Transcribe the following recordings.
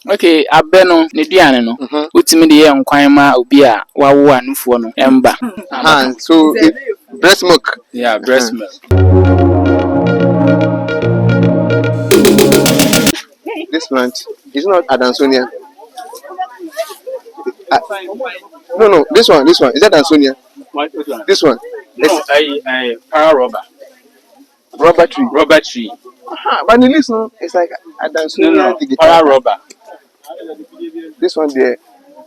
Okay, abeno ne duane no. Utimi de ye nkwan ma obi a wawo anufo no emba. So breast milk. Yeah, breast milk. This plant is not Adansonia. No, this one. Is that Adansonia? What one? This one. No, I para rubber. Rubber tree. Rubber tree. But the leaves, no, it's like Adansonia. No, para rubber. This one there,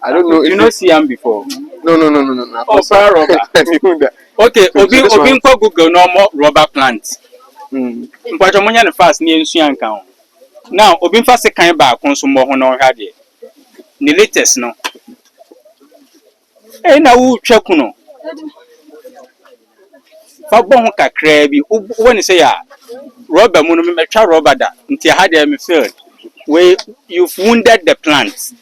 I don't know. You not see them before? No. Oh, para rubber. Okay, So obi nko Google no more rubber plant. Mpacho monya ne fast ni ensu anka ho. Now, obi nfa se kan ba konso mo ho no hwa de. Ni latest no. Na wo twa ku no. Fa bo ho kakra bi. Wo ni say ya rubber mu no me twa rubber da. Nti ha de me feel where you've wounded the plant.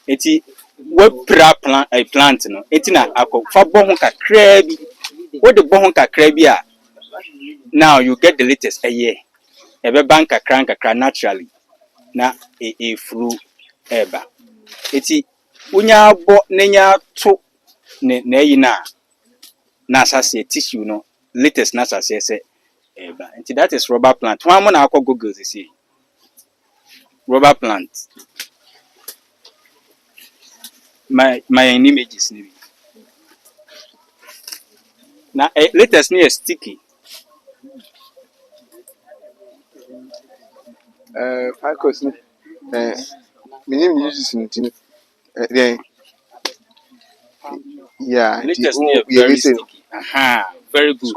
Eti we pra plant no. Eti na akọ fa bo ho kakra bi. Wo de bo ho kakra bi a now you get the latest a year. Ebe bank kakra naturally. Na fru eba. Eti unya bo nenya to na yi na asase tissue no latest na asase se eba. Enti that is rubber plant. One mo na akọ Google see. Rubber plant. My images ni. Na latest ni sticky. Falcons, minimum uses in yeah, Latest ni very sticky. Very good.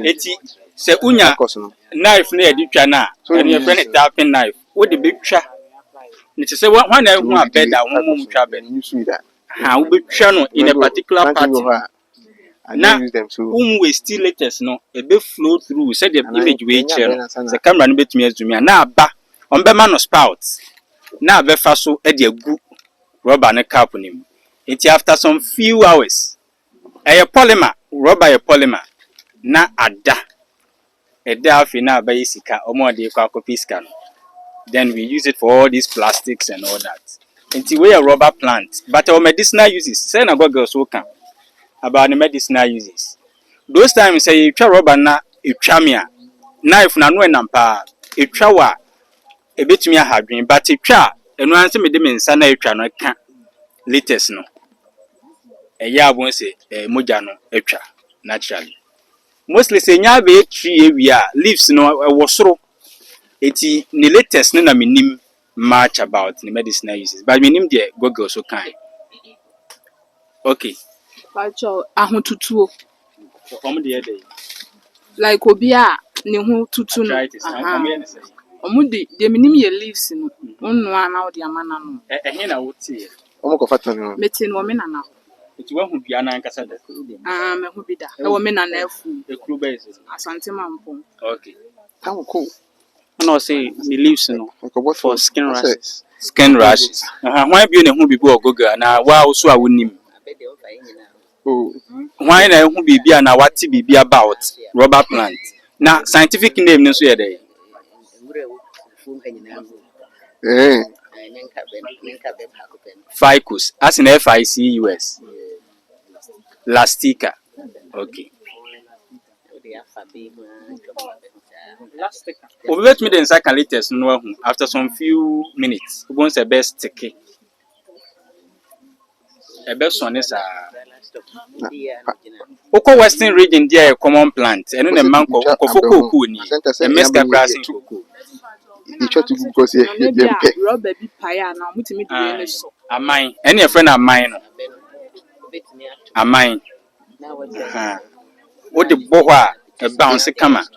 Eti se unya knife na edi twa na and your friend tapping knife. What the big twa. It is say one na hu abeda one mum twa bed. Wo be twa no in a particular part. Na we still latest no e be flow through said the image we share the camera no betumi azumi na aba on be man no spout na be fa so e de agu rubber ne cap nim it after some few hours polymer rubber polymer na ada e da afi na ba yisika omo de kwa kopiska no then we use it for all these plastics and all that until we a rubber plant but our medicinal uses say na go girls so can about the medicinal uses. Those times say you try rubber na etwa me a knife na no enampa etwa wa ebetumi ahadwen but etwa eno anse me de me nsa na etwa no ka latest no eya abon say moja no etwa naturally mostly say nya be tree ewia leaves no wosoro eti ne latest no na menim much about the medicinal uses but menim the google so kan okay Pacho ahotutuo omo de dey like obi a ne ho tutu no omo de minim ye leaves no onno ana wo de amana no he na wotie omo ko fata no meti no me nana eti wa hu bia na nkasa da me hu bi da e wo me nana afu ekuru base asante mampo okay how cool no say the leaves no for skin rashes why bi ne hu bi bo ogoga na wa so a wonim why na hu bibia na wati bibia about rubber plant na scientific name no so ye dey ficus as in ficus lastica okay we bet me the second latest no after some few minutes we want the best sticky a best one is Oko Western region there a common plant and then a mango kofoko kuni a mesca grassing cocoa. You try to go because you rubber bi paya na mutimi de ne so a mine any a friend of mine a mine what the boa a bounce kama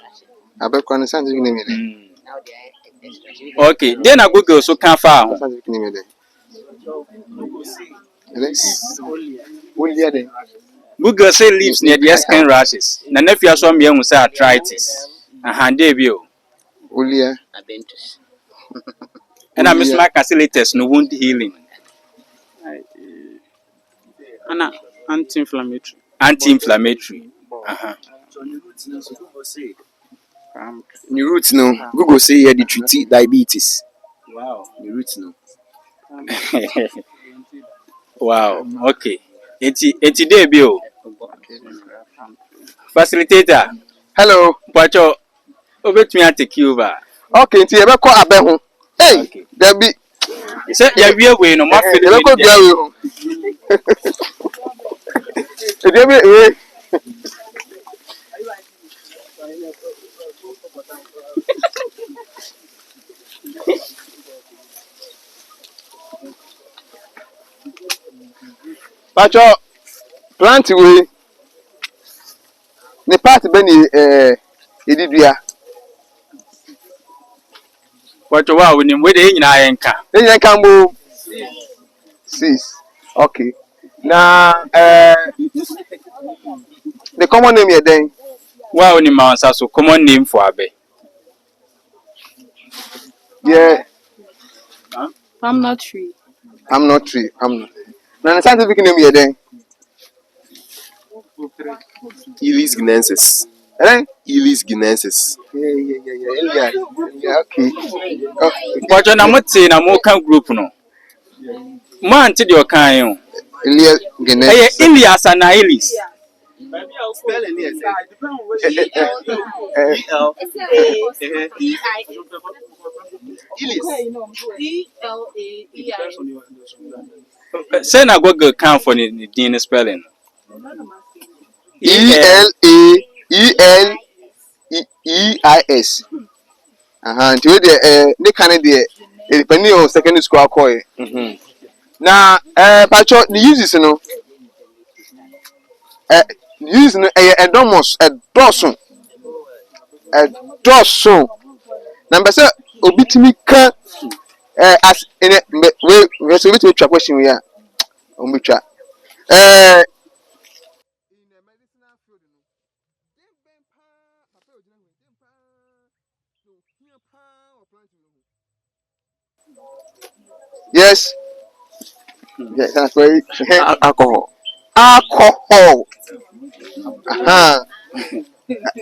I bet one scientific name okay then I go so can far scientific name Google say leaves near the skin rashes. Na nephew so me hu say arthritis. Dey bi o. Olia abentus. And I miss my latest no wound healing. Ana anti-inflammatory. Anti-inflammatory. New roots no. Google say here the treat diabetes. Wow. The roots no. Wow. Okay. Eti debut. Facilitator. Hello. Pacho. Obetumi take you over. Okay, nti ebe ko abe ho. Hey, Okay. there be. Say ya wie we no ma feel Ebe ko bia we ho. There be we. Pacho plant we the part be ni edidua. Pacho wa we ni we de nyina yenka. Then you can move 6. Okay. Now the common name here then. Wa we ni ma so common name for abe. Yeah, I'm not tree. I'm not tree. I'm not. Now the scientific name here then. Elis guinensis. Eh? Elis guinensis. Yeah. Okay. Pacho na mote na mo kan group no. Mo ante de o kan yo. Elias Eh Guinness. Elias na Elis. Spelling here. Say na go kan for the din spelling. ELAELEIS. Nti we de ne kan de depending on secondary school akoy. Na pacho the uses no use no edomos edoso number say obitimi kan as in we so bit twa question we a ombitwa in the medicinal field no yes yes that's very Alcohol. alcohol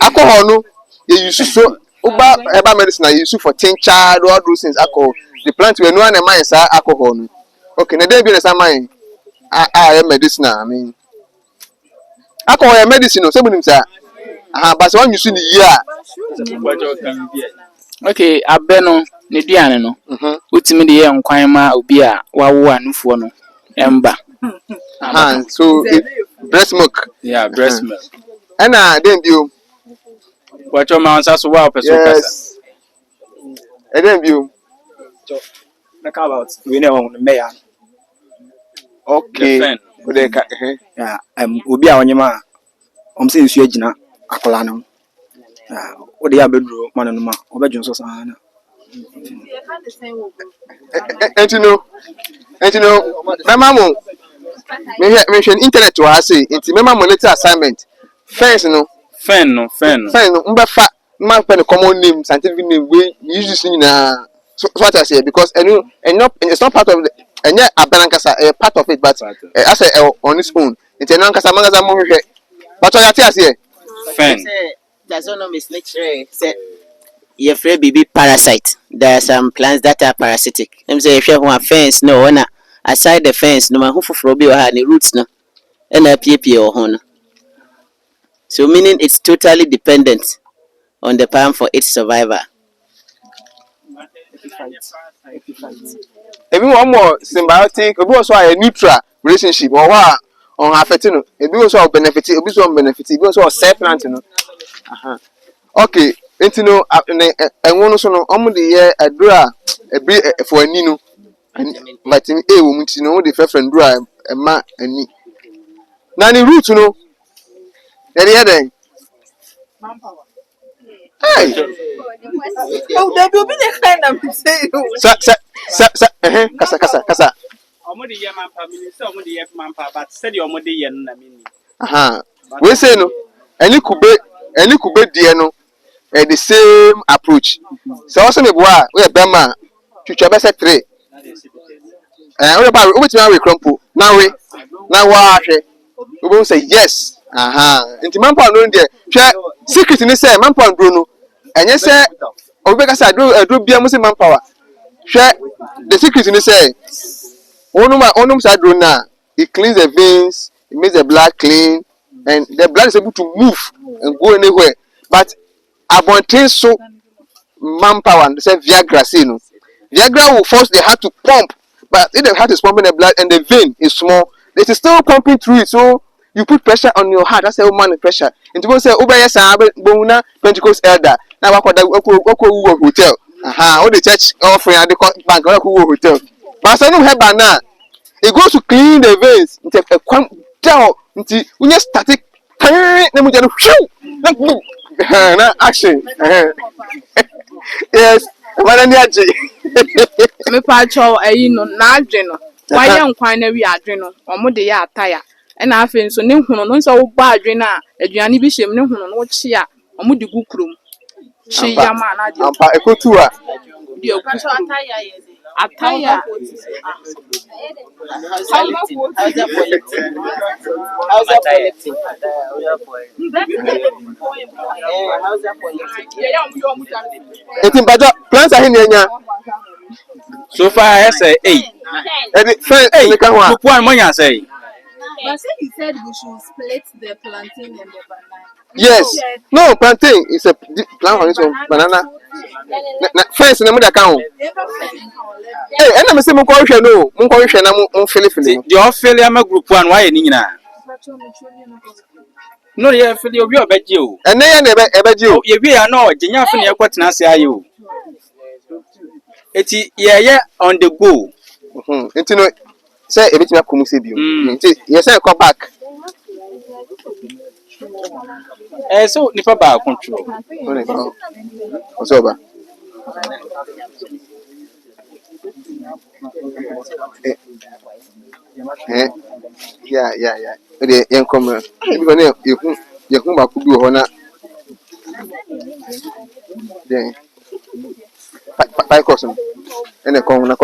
alcohol no you use so uba herbal medicine you use for tincture all those things alcohol the plant we no na mind say alcohol no okay na dey be na say mind medicine I mean alcohol is medicine no say bunim say but when you see the year Okay, abe no ne duane no. Utimi de ye nkwan ma obi a wawo anufo no emba. so breast milk Yeah, breast milk. and then you Pacho ma nsa so wa person kasa. yes and then you Talk about we know on the mayor. okay The Yeah, obi a onyema. Say nsu agina akola no. What dey abedro man no ma. Obedwo so sana. and you know my mama me internet to her say into my mama later assignment first no fen no. mbefa man pen common name scientific name we use this na so what I say because and it's not part of the and yeah abanankasa a part of it but as on its own it's nankasa mangaza mo hwehwe but I tell here Fen. Taxonomist lecturer say your friend baby parasite. There are some plants that are parasitic. Them say if you have one fence no one aside the fence no man who for be or the roots no and a or hon. So meaning it's totally dependent on the palm for its survival. if you want more symbiotic we also a neutral relationship or what on affecting no if you also benefit if you also benefit if you also self plant no okay enti no enwo no so no omo de ye adura ebi for ani no vitamin A wo munti no de frefren dura ema ani na ni root no dey here den hey Oh, there will be the kind of say. kasa Omo de ye man pa mi say omo de ye man pa but say de omo de ye no na mi ni. we say no any kube die no the same approach so also me boa we bema twitwa be say 3 we ba we betimi we crumple na wa hwe we go say yes nti man pa no de hwe secret ni say man pa ndro no enye say obi ka say adro bia mo say man power Share the secret in the say. Onum sadrona. It cleans the veins. It makes the blood clean, and the blood is able to move and go anywhere. But abontin so manpower and say Viagra say no. Viagra will force the heart to pump, but if the heart is pumping the blood and the vein is small, it is still pumping through it. So you put pressure on your heart. That's a woman pressure. And people say, "Oba yes, Bona Pentecost elder." Now what hotel? All the church offering at the bank hotel. But some of have now. It goes to clean the veins. It's a quam down. When you static, let me just shoot. Action. Yes. Me pa cho no na adwe no. Wa ye nkwan na wi adwe no. Omo de ya ataya. E na afi nso ne hunu no nso wo ba adwe na aduane bi hyem ne hunu no wo chi a omo de gu krom. Chi ya ma na de. Ampa ekotu a. De gu ataya ye. Ataya. How's that for lifting? How's that for lifting? How's that for lifting? Eti mpacho plans ahi nyanya. So far I say Edi friend nika ho a. Kupu an monya say. But he said we should split the plantain and the banana. Yes. No, plantain is a plant on its own. Banana. First, na mo da kan ho. Eh, ena me se mo ko hwe no. Mo ko hwe na mo fili. The ofele ama group one why ni nyina. No ye fili obi obeje o. Ene ye na ebeje o. Ye wi ya no ginya fe na ekwatena ase aye o. Eti ye on the go. Enti no say ebetimi akomu se bi o. Enti ye say come back. So nipa ba control. What's over? Yeah. The young comer. You come back to do honor. Then, by custom. And a corner,